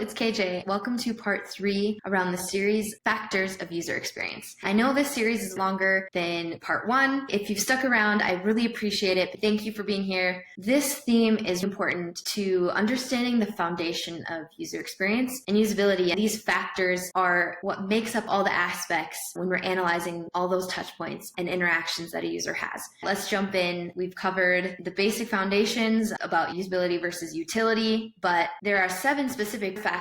it's KJ. Welcome to part 3 around the series Factors of User Experience. I know this series is longer than part 1. If you've stuck around, I really appreciate it. Thank you for being here. This theme is important to understanding the foundation of user experience and usability. And these factors are what makes up all the aspects when we're analyzing all those touch points and interactions that a user has. Let's jump in. We've covered the basic foundations about usability versus utility, but there are 7 specific factors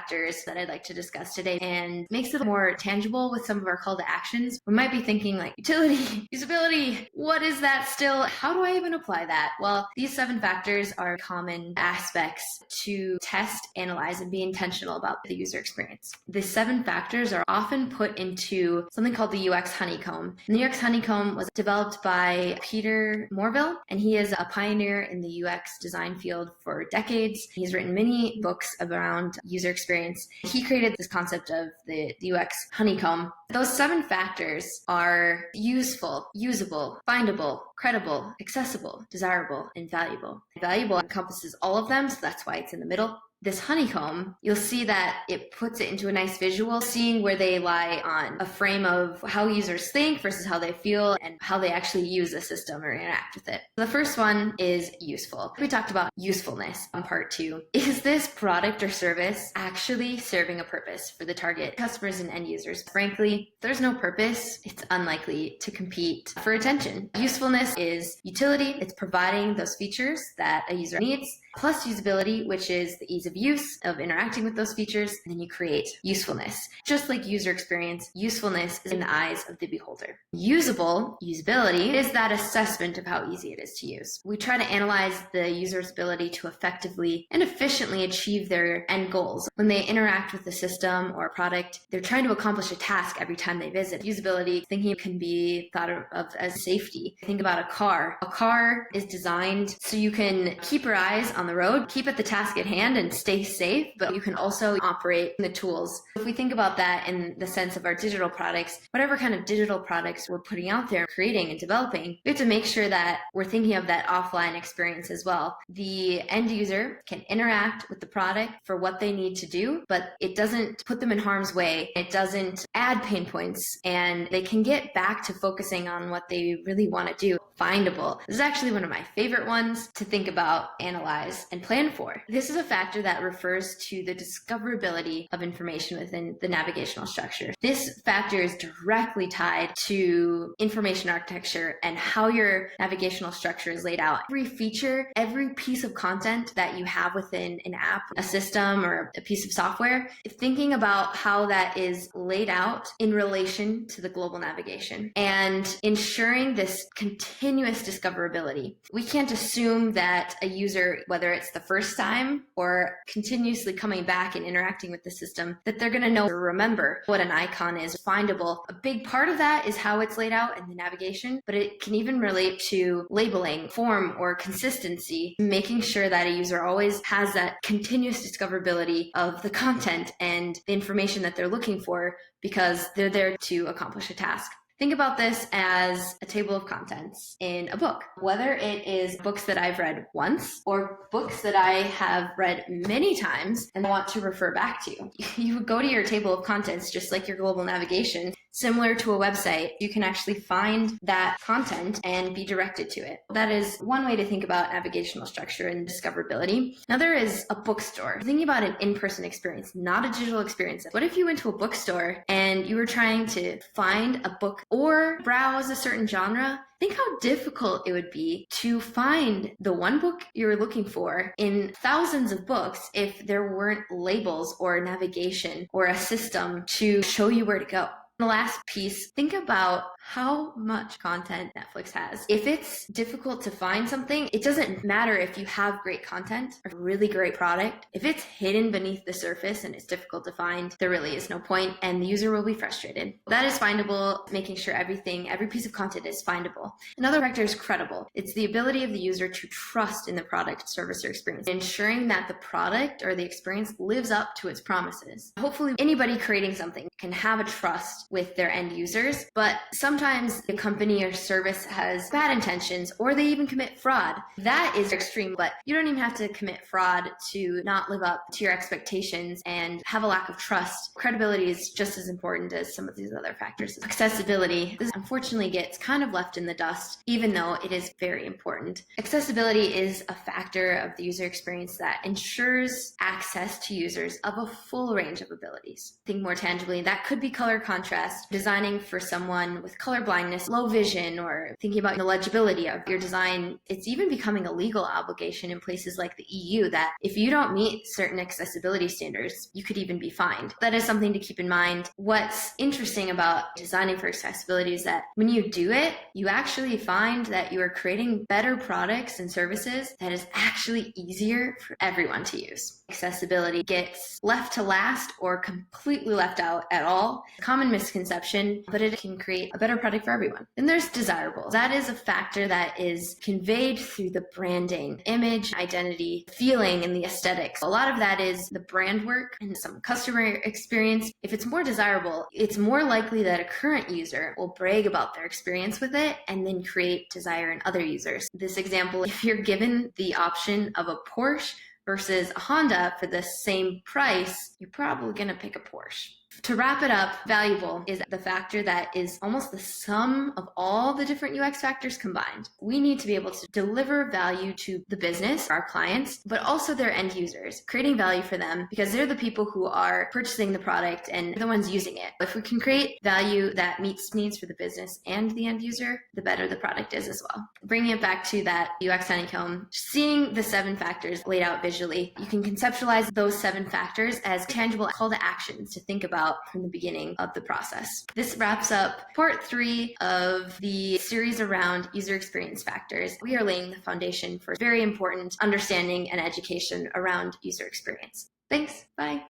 that I'd like to discuss today and makes it more tangible with some of our call to actions. We might be thinking like utility, usability, what is that still? How do I even apply that? Well, these 7 factors are common aspects to test, analyze, and be intentional about the user experience. The 7 factors are often put into something called the UX Honeycomb. And the UX Honeycomb was developed by Peter Morville, and he is a pioneer in the UX design field for decades. He's written many books around user experience. He created this concept of the UX honeycomb. Those 7 factors are useful, usable, findable, credible, accessible, desirable, and valuable. Valuable encompasses all of them, so that's why it's in the middle. This honeycomb, you'll see that it puts it into a nice visual, seeing where they lie on a frame of how users think versus how they feel and how they actually use a system or interact with it. The first one is useful. We talked about usefulness on part 2. Is this product or service actually serving a purpose for the target customers and end users? Frankly, if there's no purpose, it's unlikely to compete for attention. Usefulness is utility. It's providing those features that a user needs, plus usability, which is the ease of use of interacting with those features, and then you create usefulness. Just like user experience, usefulness is in the eyes of the beholder. Usability, is that assessment of how easy it is to use. We try to analyze the user's ability to effectively and efficiently achieve their end goals. When they interact with the system or a product, they're trying to accomplish a task every time they visit. Usability, thinking can be thought of as safety. Think about a car. A car is designed so you can keep your eyes on the road, keep at the task at hand, and stay safe, but you can also operate the tools. If we think about that in the sense of our digital products, whatever kind of digital products we're putting out there, creating and developing, we have to make sure that we're thinking of that offline experience as well. The end user can interact with the product for what they need to do, but it doesn't put them in harm's way. It doesn't add pain points, and they can get back to focusing on what they really want to do. Findable. This is actually one of my favorite ones to think about, analyze, and plan for. This is a factor that refers to the discoverability of information within the navigational structure. This factor is directly tied to information architecture and how your navigational structure is laid out. Every feature, every piece of content that you have within an app, a system, or a piece of software, thinking about how that is laid out in relation to the global navigation and ensuring this continuous discoverability. We can't assume that a user, whether it's the first time or continuously coming back and interacting with the system, that they're going to know or remember what an icon is. Findable. A big part of that is how it's laid out in the navigation, but it can even relate to labeling, form, or consistency, making sure that a user always has that continuous discoverability of the content and the information that they're looking for because they're there to accomplish a task. Think about this as a table of contents in a book, whether it is books that I've read once or books that I have read many times and want to refer back to. You would go to your table of contents just like your global navigation, similar to a website. You can actually find that content and be directed to it. That is one way to think about navigational structure and discoverability. Another is a bookstore. Thinking about an in-person experience, not a digital experience. What if you went to a bookstore and you were trying to find a book or browse a certain genre? Think how difficult it would be to find the one book you're looking for in thousands of books if there weren't labels or navigation or a system to show you where to go. The last piece, think about how much content Netflix has. If it's difficult to find something, it doesn't matter if you have great content, a really great product. If it's hidden beneath the surface and it's difficult to find, there really is no point and the user will be frustrated. That is findable, making sure every piece of content is findable. Another factor is credible. It's the ability of the user to trust in the product, service, or experience, ensuring that the product or the experience lives up to its promises. Hopefully anybody creating something can have a trust with their end users, but sometimes the company or service has bad intentions or they even commit fraud. That is extreme, but you don't even have to commit fraud to not live up to your expectations and have a lack of trust. Credibility is just as important as some of these other factors. Accessibility, this unfortunately gets kind of left in the dust, even though it is very important. Accessibility is a factor of the user experience that ensures access to users of a full range of abilities. Think more tangibly, that could be color contrast, designing for someone with color blindness, low vision, or thinking about the legibility of your design. It's even becoming a legal obligation in places like the EU that if you don't meet certain accessibility standards, you could even be fined. That is something to keep in mind. What's interesting about designing for accessibility is that when you do it, you actually find that you are creating better products and services that is actually easier for everyone to use. Accessibility gets left to last or completely left out at all. Common misconception, but it can create a better product for everyone. Then there's desirable. That is a factor that is conveyed through the branding, image, identity, feeling, and the aesthetics. A lot of that is the brand work and some customer experience. If it's more desirable, it's more likely that a current user will brag about their experience with it and then create desire in other users. This example, if you're given the option of a Porsche versus a Honda for the same price, you're probably going to pick a Porsche. To wrap it up, valuable is the factor that is almost the sum of all the different UX factors combined. We need to be able to deliver value to the business, our clients, but also their end users, creating value for them because they're the people who are purchasing the product and the ones using it. If we can create value that meets needs for the business and the end user, the better the product is as well. Bringing it back to that UX Honeycomb, seeing the 7 factors laid out visually, you can conceptualize those 7 factors as tangible call to actions to think about from the beginning of the process. This wraps up part 3 of the series around user experience factors. We are laying the foundation for very important understanding and education around user experience. Thanks. Bye.